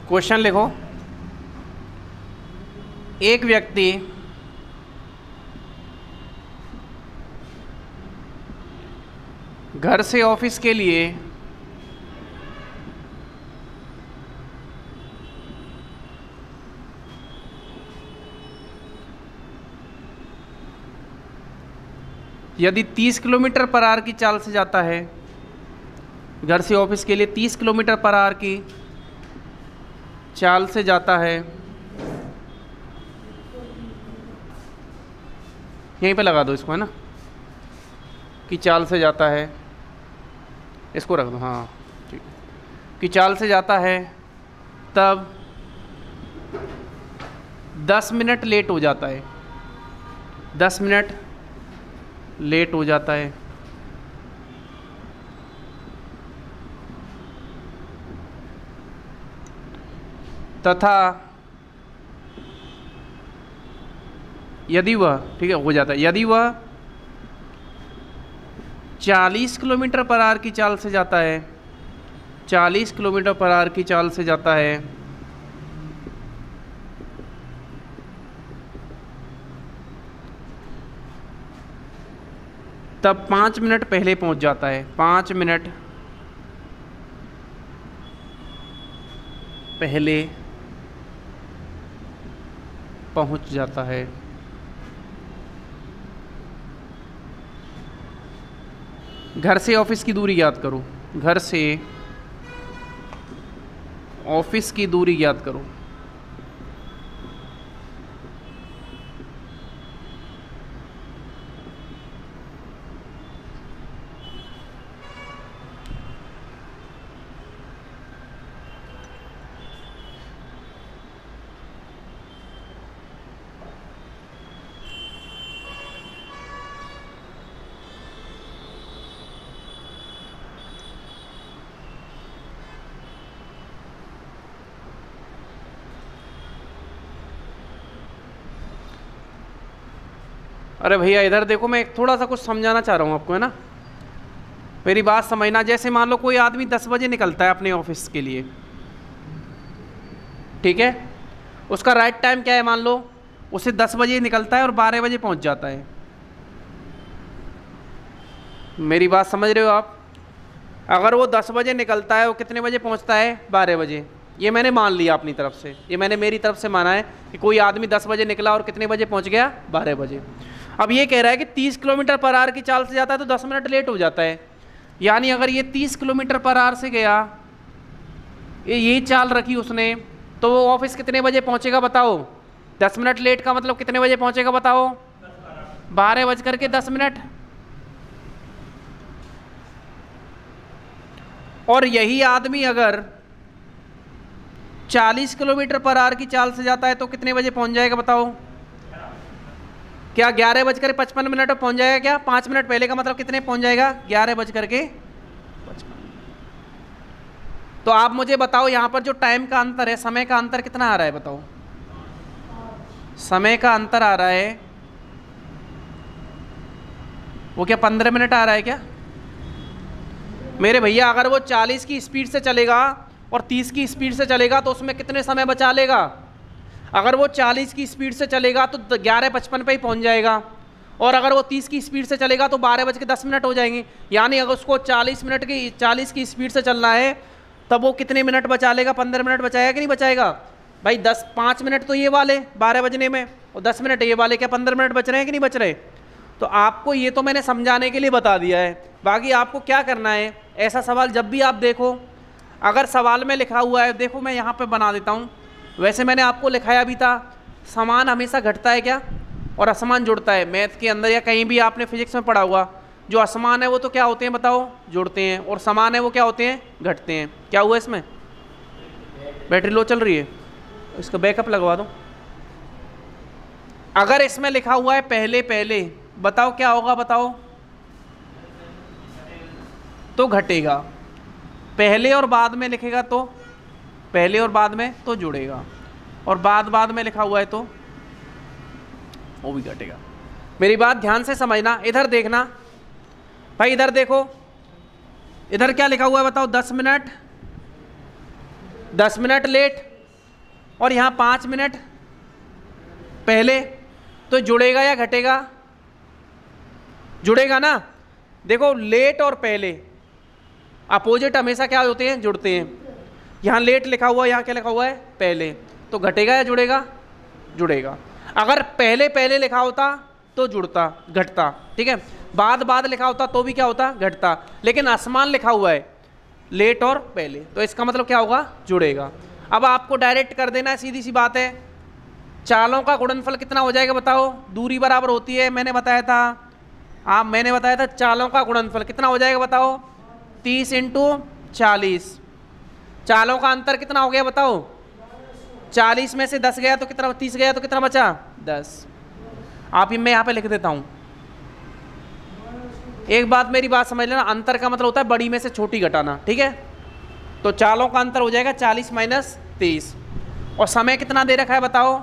A: क्वेश्चन लिखो। एक व्यक्ति घर से ऑफिस के लिए यदि 30 किलोमीटर पर आवर की चाल से जाता है, घर से ऑफिस के लिए 30 किलोमीटर पर आवर की चाल से जाता है, यहीं पे लगा दो इसको, है ना, कि चाल से जाता है, इसको रख दो, हाँ ठीक, कि चाल से जाता है, तब 10 मिनट लेट हो जाता है, 10 मिनट लेट हो जाता है, तथा यदि वह, ठीक है, हो जाता है, यदि वह 40 किलोमीटर पर आवर की चाल से जाता है, 40 किलोमीटर पर आवर की चाल से जाता है, तब 5 मिनट पहले पहुंच जाता है, 5 मिनट पहले पहुंच जाता है। घर से ऑफिस की दूरी याद करो, घर से ऑफिस की दूरी याद करो। अरे भैया इधर देखो, मैं थोड़ा सा कुछ समझाना चाह रहा हूँ आपको, है ना, मेरी बात समझना। जैसे मान लो कोई आदमी 10 बजे निकलता है अपने ऑफिस के लिए, ठीक है, उसका राइट टाइम क्या है, मान लो उसे 10 बजे निकलता है और 12 बजे पहुँच जाता है। मेरी बात समझ रहे हो आप? अगर वो 10 बजे निकलता है, वो कितने बजे पहुँचता है? 12 बजे। ये मैंने मान लिया अपनी तरफ से, ये मैंने मेरी तरफ से माना है कि कोई आदमी 10 बजे निकला और कितने बजे पहुँच गया? 12 बजे। अब ये कह रहा है कि 30 किलोमीटर पर आवर की चाल से जाता है तो 10 मिनट लेट हो जाता है। यानी अगर ये 30 किलोमीटर पर आवर से गया, ये चाल रखी उसने, तो वो ऑफिस कितने बजे पहुंचेगा बताओ? 10 मिनट लेट का मतलब कितने बजे पहुंचेगा बताओ? 12:10। और यही आदमी अगर 40 किलोमीटर पर आवर की चाल से जाता है तो कितने बजे पहुंच जाएगा बताओ? क्या 11:55 पर पहुंच जाएगा क्या? 5 मिनट पहले का मतलब कितने पहुंच जाएगा? 11:55। तो आप मुझे बताओ यहाँ पर जो टाइम का अंतर है, समय का अंतर कितना आ रहा है बताओ? समय का अंतर आ रहा है वो क्या 15 मिनट आ रहा है क्या? मेरे भैया अगर वो 40 की स्पीड से चलेगा और 30 की स्पीड से चलेगा तो उसमें कितने समय बचा लेगा? अगर वो 40 की स्पीड से चलेगा तो 11:55 पे ही पहुंच जाएगा, और अगर वो 30 की स्पीड से चलेगा तो 12:10 हो जाएंगे। यानी अगर उसको 40 की स्पीड से चलना है तब वो कितने मिनट बचा लेगा? 15 मिनट बचाएगा कि नहीं बचाएगा भाई? 5 मिनट तो ये वाले 12 बजने में और 10 मिनट ये वाले, क्या 15 मिनट बच रहे हैं कि नहीं बच रहे? तो आपको ये तो मैंने समझाने के लिए बता दिया है। बाकी आपको क्या करना है, ऐसा सवाल जब भी आप देखो, अगर सवाल में लिखा हुआ है, देखो मैं यहाँ पे बना देता हूँ, वैसे मैंने आपको लिखाया भी था, समान हमेशा घटता है क्या और असमान जुड़ता है। मैथ के अंदर या कहीं भी आपने फिजिक्स में पढ़ा हुआ, जो असमान है वो तो क्या होते हैं बताओ? जुड़ते हैं, और समान है वो क्या होते हैं? घटते हैं। क्या हुआ इसमें? बैटरी लो चल रही है, इसका बैकअप लगवा दो। अगर इसमें लिखा हुआ है पहले पहले, बताओ क्या होगा बताओ? तो घटेगा। पहले और बाद में लिखेगा तो पहले और बाद में तो जुड़ेगा, और बाद में लिखा हुआ है तो वो भी घटेगा। मेरी बात ध्यान से समझना, इधर देखना भाई, इधर देखो, इधर क्या लिखा हुआ है बताओ? 10 मिनट लेट, और यहाँ 5 मिनट पहले, तो जुड़ेगा या घटेगा? जुड़ेगा ना। देखो लेट और पहले अपोजिट हमेशा क्या होते हैं? जुड़ते हैं। यहाँ लेट लिखा हुआ है, यहाँ क्या लिखा हुआ है? पहले, तो घटेगा या जुड़ेगा? जुड़ेगा। अगर पहले पहले लिखा होता तो जुड़ता, घटता, ठीक है। बाद लिखा होता तो भी क्या होता? घटता। लेकिन असमान लिखा हुआ है लेट और पहले, तो इसका मतलब क्या होगा? जुड़ेगा। अब आपको डायरेक्ट कर देना है, सीधी सी बात है। चालों का गुणनफल कितना हो जाएगा बताओ? दूरी बराबर होती है, मैंने बताया था चालों का गुणनफल कितना हो जाएगा बताओ? 30 × 40। चालों का अंतर कितना हो गया बताओ? 40 में से 10 गया तो कितना? 30 गया तो कितना बचा? 10। मैं यहाँ पे लिख देता हूँ। एक बात मेरी बात समझ लेना, अंतर का मतलब होता है बड़ी में से छोटी घटाना, ठीक है। तो चालों का अंतर हो जाएगा 40 - 30, और समय कितना दे रखा है बताओ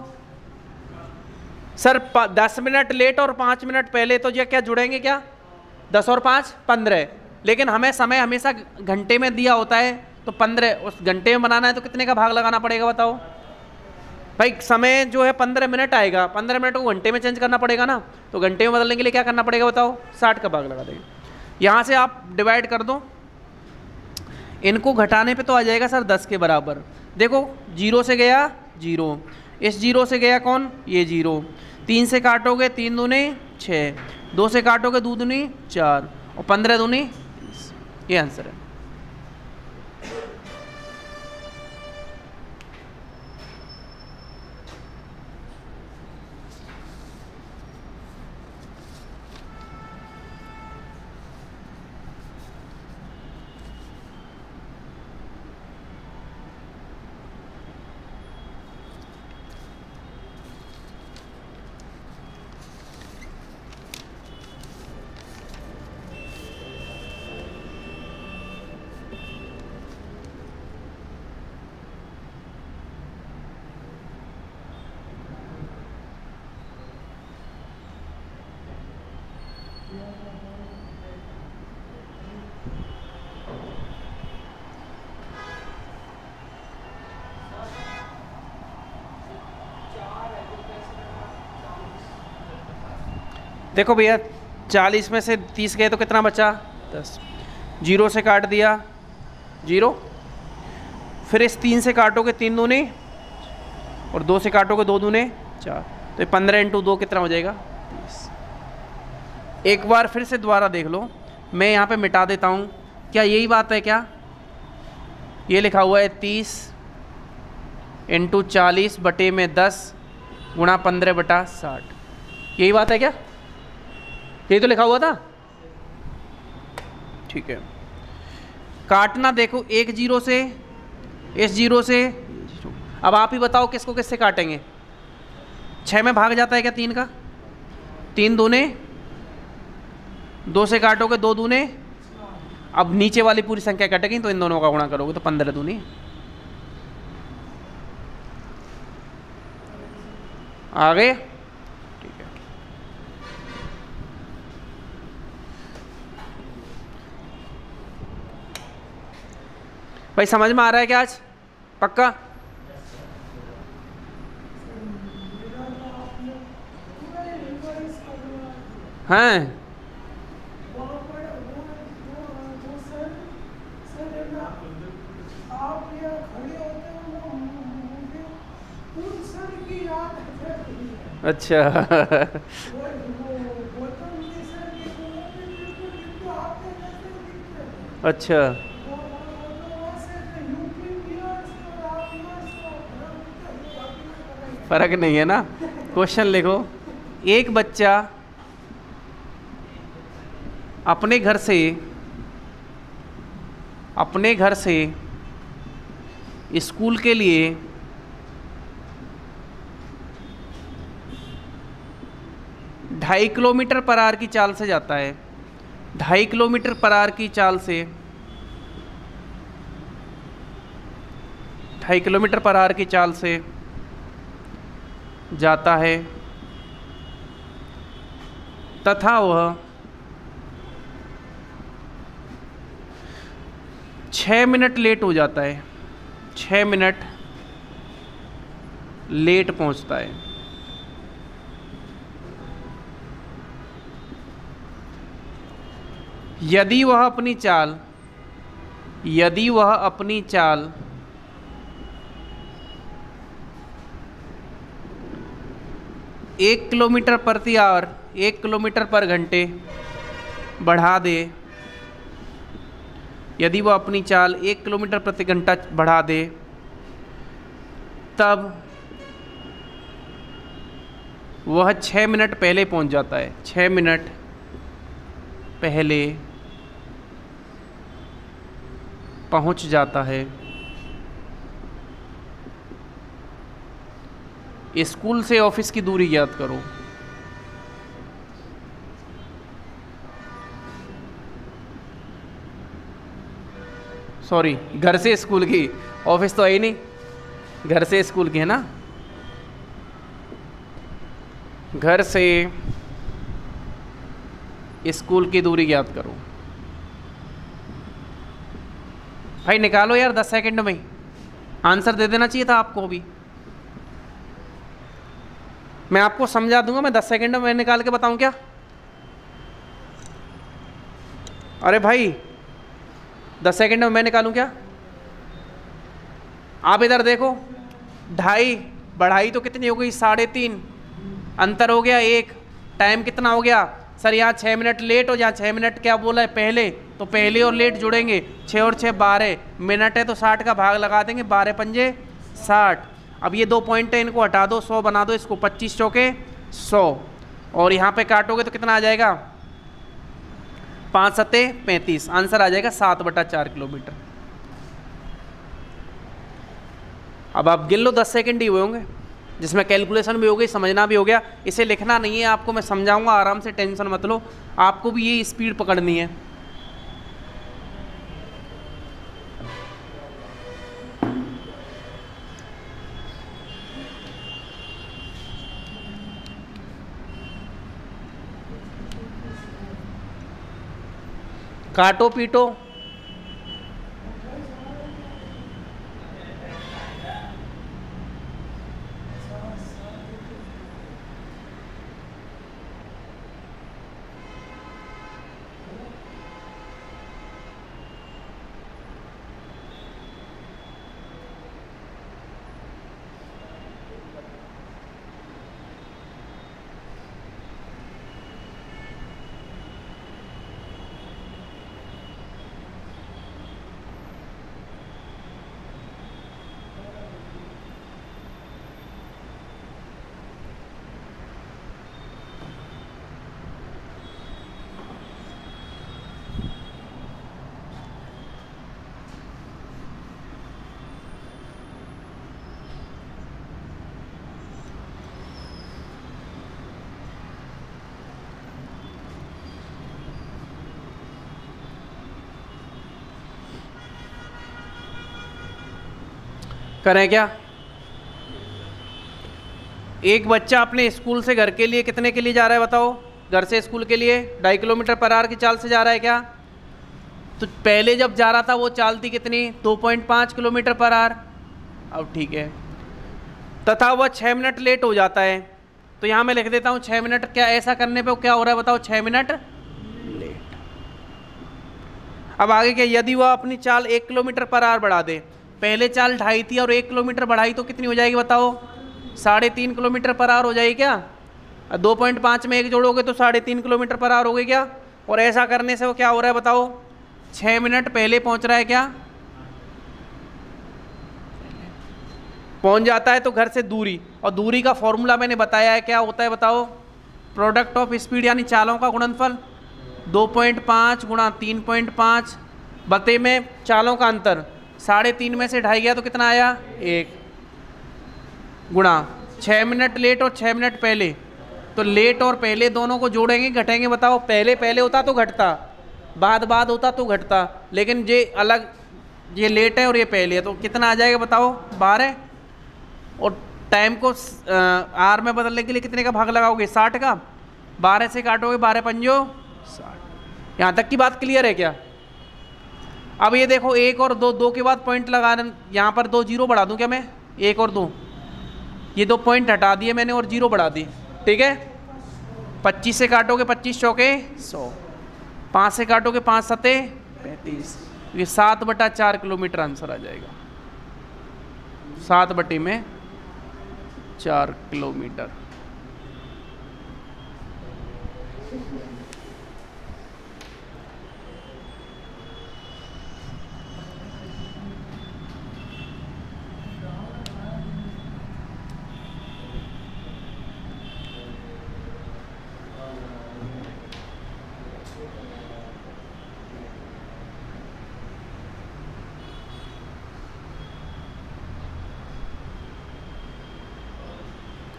A: सर? 10 मिनट लेट और 5 मिनट पहले, तो ये क्या जुड़ेंगे क्या? 10 और 5 15, लेकिन हमें समय हमेशा घंटे में दिया होता है, तो 15 उस घंटे में बनाना है तो कितने का भाग लगाना पड़ेगा बताओ भाई? समय जो है 15 मिनट आएगा, 15 मिनट को घंटे में चेंज करना पड़ेगा ना, तो घंटे में बदलने के लिए क्या करना पड़ेगा बताओ? 60 का भाग लगा देंगे। यहाँ से आप डिवाइड कर दो, इनको घटाने पे तो आ जाएगा सर 10 के बराबर। देखो 0 से गया 0, इस 0 से गया कौन? ये 0, 3 से काटोगे 3 दूनी 6, 2 से काटोगे 2 दूनी 4 और 15 दूनी 30। ये आंसर है। देखो भैया 40 में से 30 गए तो कितना बचा? 10। 0 से काट दिया 0, फिर इस 3 से काटोगे 3 दूनी और 2 से काटोगे 2 दूने 4, तो 15 × 2 कितना हो जाएगा? 30। एक बार फिर से दोबारा देख लो, मैं यहाँ पे मिटा देता हूँ। क्या यही बात है क्या? ये लिखा हुआ है 30 × 40 बटे में 10 गुणा 15 बटा 60, यही बात है क्या? यही तो लिखा हुआ था। ठीक है, काटना देखो एक 0 से, इस 0 से। अब आप ही बताओ किसको किससे काटेंगे? 6 में भाग जाता है क्या 3 का? 3 दूने, 2 से काटोगे 2 दूने, अब नीचे वाली पूरी संख्या कटेगी तो इन दोनों का गुणा करोगे तो 15 दूनी। आ गए? ठीक है, भाई समझ में आ रहा है क्या आज? पक्का? हैं? अच्छा अच्छा, फर्क नहीं है ना। क्वेश्चन लिखो, एक बच्चा अपने घर से स्कूल के लिए 2.5 किलोमीटर पर आवर की चाल से जाता है। 2.5 किलोमीटर पर आवर की चाल से 2.5 किलोमीटर पर आवर की चाल से जाता है तथा वह 6 मिनट लेट हो जाता है, 6 मिनट लेट पहुंचता है। यदि वह अपनी चाल 1 किलोमीटर प्रति आवर, 1 किलोमीटर पर घंटे बढ़ा दे, यदि वह अपनी चाल 1 किलोमीटर प्रति घंटा बढ़ा दे, तब वह 6 मिनट पहले पहुंच जाता है। 6 मिनट पहले पहुंच जाता है। स्कूल से ऑफिस की दूरी याद करो। सॉरी, घर से स्कूल की, ऑफिस तो है ही नहीं। घर से स्कूल की है ना, घर से स्कूल की दूरी ज्ञात करो। भाई निकालो यार 10 सेकंड में, आंसर दे देना चाहिए था आपको भी। मैं आपको समझा दूंगा, मैं 10 सेकंड में निकाल के बताऊं क्या? अरे भाई 10 सेकंड में मैं निकालूं क्या? आप इधर देखो, 2.5 बढ़ाई तो कितनी हो गई? 3.5, अंतर हो गया 1। टाइम कितना हो गया सर? यहाँ 6 मिनट लेट हो, यहाँ 6 मिनट क्या बोला है पहले, तो पहले और लेट जुड़ेंगे, 6 और 6 12 मिनट है, तो 60 का भाग लगा देंगे, 12 पंजे 60। अब ये 2 पॉइंट है, इनको हटा दो, 100 बना दो इसको, 25 चौके 100, और यहाँ पे काटोगे तो कितना आ जाएगा? 5 सत्ते 35, आंसर आ जाएगा 7/4 किलोमीटर। अब आप गिन लो, 10 सेकंड ही हुए होंगे, जिसमें कैलकुलेशन भी हो गई, समझना भी हो गया। इसे लिखना नहीं है आपको, मैं समझाऊंगा आराम से, टेंशन मत लो, आपको भी ये स्पीड पकड़नी है। काटो पीटो, करें क्या? एक बच्चा अपने स्कूल से घर के लिए कितने के लिए जा रहा है बताओ? घर से स्कूल के लिए 2.5 किलोमीटर पर आवर की चाल से जा रहा है क्या? तो पहले जब जा रहा था वो चाल थी कितनी? 2.5 किलोमीटर पर आवर। अब ठीक है, तथा वह 6 मिनट लेट हो जाता है, तो यहाँ मैं लिख देता हूँ 6 मिनट। क्या ऐसा करने पे क्या हो रहा है बताओ? 6 मिनट लेट। अब आगे क्या? यदि वह अपनी चाल 1 किलोमीटर पर आवर बढ़ा दे, पहले चाल 2.5 थी और 1 किलोमीटर बढ़ाई तो कितनी हो जाएगी बताओ? 3.5 किलोमीटर पर आवर हो जाएगी क्या? 2.5 में 1 जोड़ोगे तो 3.5 किलोमीटर पर आवर हो गई क्या? और ऐसा करने से वो क्या हो रहा है बताओ? 6 मिनट पहले पहुंच रहा है क्या? पहुंच जाता है। तो घर से दूरी, और दूरी का फॉर्मूला मैंने बताया है, क्या होता है बताओ? प्रोडक्ट ऑफ स्पीड यानी चालों का गुणनफल, 2.5 गुणा 3.5 बते में चालों का अंतर, 3.5 में से 2.5 गया तो कितना आया? 1 गुणा 6 मिनट लेट और 6 मिनट पहले, तो लेट और पहले दोनों को जोड़ेंगे घटेंगे बताओ? पहले पहले होता तो घटता, बाद बाद होता तो घटता, लेकिन ये अलग, ये लेट है और ये पहले है, तो कितना आ जाएगा बताओ? 12। और टाइम को आर में बदलने के लिए कितने का भाग लगाओगे? 60 का। 12 से काटोगे, 12 पंजो 60। यहाँ तक की बात क्लियर है क्या? अब ये देखो 1 और 2, 2 के बाद पॉइंट लगा, यहाँ पर 2 जीरो बढ़ा दूँ क्या मैं? 1 और 2, ये 2 पॉइंट हटा दिए मैंने और 0 बढ़ा दी, ठीक है। 25 से काटोगे 25 चौके 100, 5 से काटोगे 5 सत्ते 35, ये 7/4 किलोमीटर आंसर आ जाएगा। 7/4 किलोमीटर।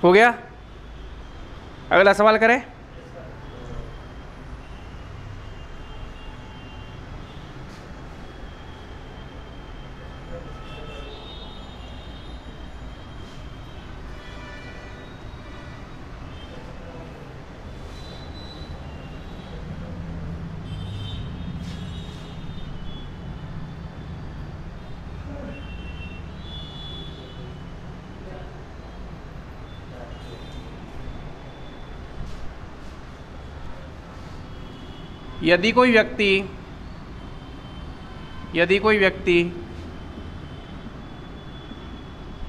A: हो गया? अगला सवाल करें। यदि कोई व्यक्ति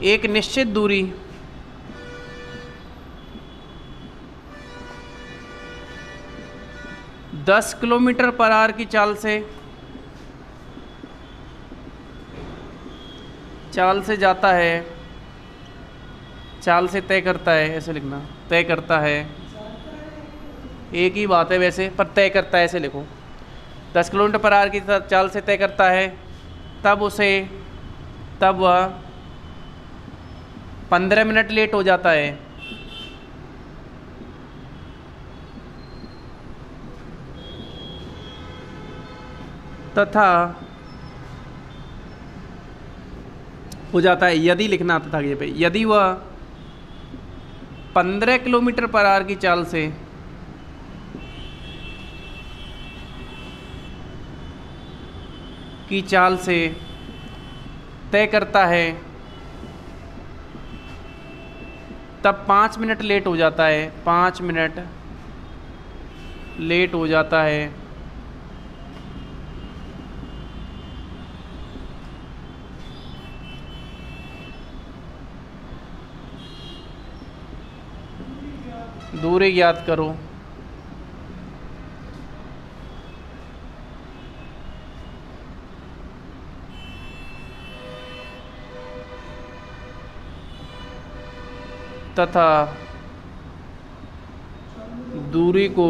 A: एक निश्चित दूरी दस किलोमीटर पर आवर की चाल से जाता है, चाल से तय करता है, ऐसे लिखना, तय करता है, एक ही बात है वैसे, पर तय करता है ऐसे लिखो, 10 किलोमीटर पर आवर की चाल से तय करता है, तब वह 15 मिनट लेट हो जाता है, तथा हो जाता है, यदि लिखना आता था ये पे, यदि वह 15 किलोमीटर पर आवर की चाल से तय करता है, तब 5 मिनट लेट हो जाता है, 5 मिनट लेट हो जाता है। दूरी ज्ञात करो। तथा दूरी को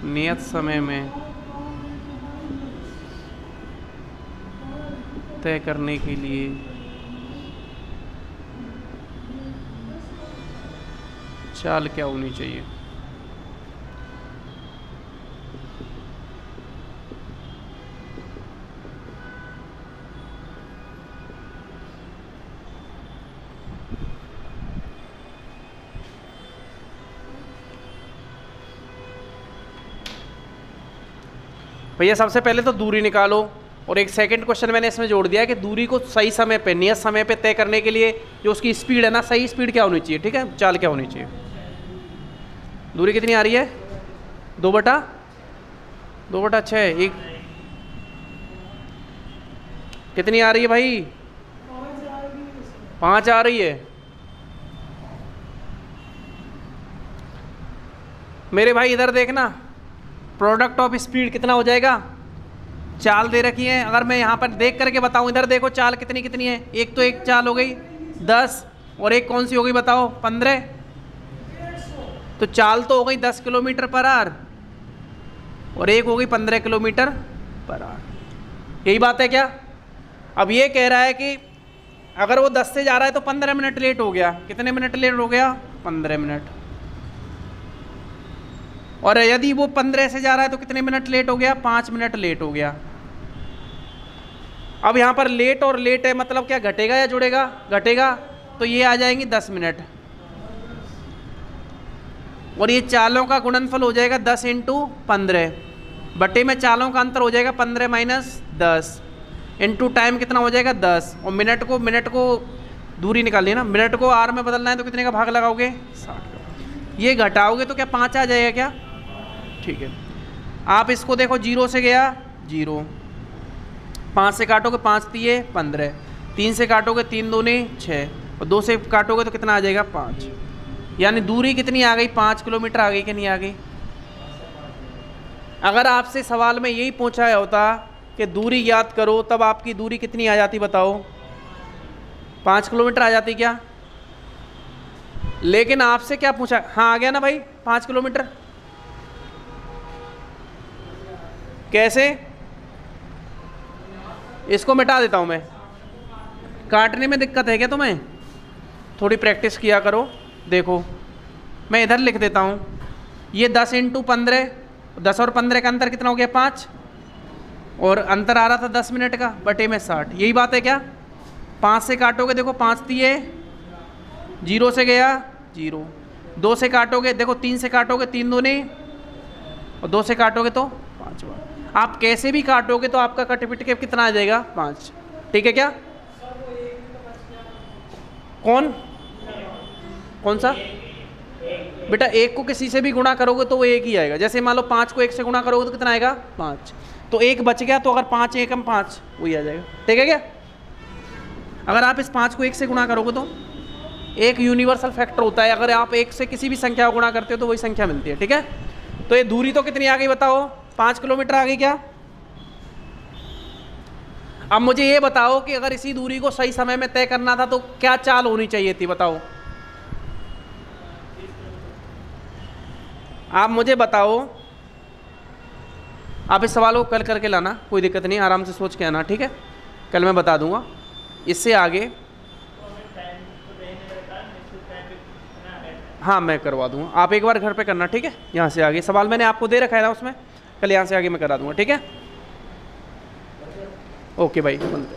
A: नियत समय में तय करने के लिए चाल क्या होनी चाहिए। भैया सबसे पहले तो दूरी निकालो, और एक सेकंड क्वेश्चन मैंने इसमें जोड़ दिया कि दूरी को सही समय पे, नियत समय पे तय करने के लिए जो उसकी स्पीड है ना, सही स्पीड क्या होनी चाहिए, ठीक है, चाल क्या होनी चाहिए। दूरी कितनी आ रही है, 2/6। एक कितनी आ रही है भाई, 5 आ रही है। मेरे भाई इधर देखना, प्रोडक्ट ऑफ स्पीड कितना हो जाएगा, चाल दे रखी है, अगर मैं यहाँ पर देख करके बताऊँ, इधर देखो चाल कितनी कितनी है, एक तो एक चाल हो गई 10, और एक कौन सी हो गई बताओ, 15। तो चाल तो हो गई 10 किलोमीटर पर आवर, और एक हो गई 15 किलोमीटर पर आवर। यही बात है क्या। अब ये कह रहा है कि अगर वो 10 से जा रहा है तो 15 मिनट लेट हो गया, कितने मिनट लेट हो गया, 15 मिनट। और यदि वो 15 से जा रहा है तो कितने मिनट लेट हो गया, 5 मिनट लेट हो गया। अब यहाँ पर लेट और लेट है, मतलब क्या घटेगा या जुड़ेगा, घटेगा, तो ये आ जाएंगी 10 मिनट, और ये चालों का गुणनफल हो जाएगा 10 × 15, बटे में चालों का अंतर हो जाएगा 15 - 10, इंटू टाइम कितना हो जाएगा 10, और मिनट को दूरी निकालनी ना, मिनट को आर में बदलना है तो कितने का भाग लगाओगे, 60। ये घटाओगे तो क्या 5 आ जाएगा क्या, ठीक है। आप इसको देखो, 0 से गया 0, 5 से काटोगे 5 तिये 15, 3 से काटोगे 3 दूनी 6, और 2 से काटोगे तो कितना आ जाएगा 5। यानी दूरी कितनी आ गई, 5 किलोमीटर आ गई कि नहीं आ गई। अगर आपसे सवाल में यही पूछा होता कि दूरी याद करो, तब आपकी दूरी कितनी आ जाती बताओ, 5 किलोमीटर आ जाती क्या। लेकिन आपसे क्या पूछा, हाँ आ गया ना भाई 5 किलोमीटर। कैसे, इसको मिटा देता हूं मैं, काटने में दिक्कत है क्या तुम्हें, थोड़ी प्रैक्टिस किया करो। देखो मैं इधर लिख देता हूं, ये 10 × 15, 10 और 15 का अंतर कितना हो गया 5, और अंतर आ रहा था 10 मिनट का, बटे में 60। यही बात है क्या। 5 से काटोगे देखो 5 तिये 0 से गया 0, 2 से काटोगे देखो 3 से काटोगे 3 दूनी, और 2 से काटोगे तो 5 बार। आप कैसे भी काटोगे तो आपका कट पिट के कितना आ जाएगा 5, ठीक है क्या? कौन सा बेटा? 1 को किसी से भी गुणा करोगे तो वो 1 ही आएगा। जैसे मान लो 5 को 1 से गुणा करोगे तो कितना आएगा 5, तो 1 बच गया, तो अगर 5 1 5 वही आ जाएगा, ठीक है क्या? अगर आप इस 5 को 1 से गुणा करोगे तो एक यूनिवर्सल फैक्टर होता है, अगर आप 1 से किसी भी संख्या को गुणा करते हो तो वही संख्या मिलती है, ठीक है? तो ये दूरी तो कितनी आ गई बताओ? 5 किलोमीटर आ गई क्या? अब मुझे ये बताओ कि अगर इसी दूरी को सही समय में तय करना था तो क्या चाल होनी चाहिए थी, बताओ आप मुझे बताओ। आप इस सवाल को कल करके लाना, कोई दिक्कत नहीं, आराम से सोच के आना, ठीक है? कल मैं बता दूंगा। इससे आगे हाँ मैं करवा दूंगा, आप एक बार घर पे करना, ठीक है? यहाँ से आगे सवाल मैंने आपको दे रखा है ना उसमें, कल यहाँ से आगे मैं करा दूंगा, ठीक है? ओके भाई, बंद।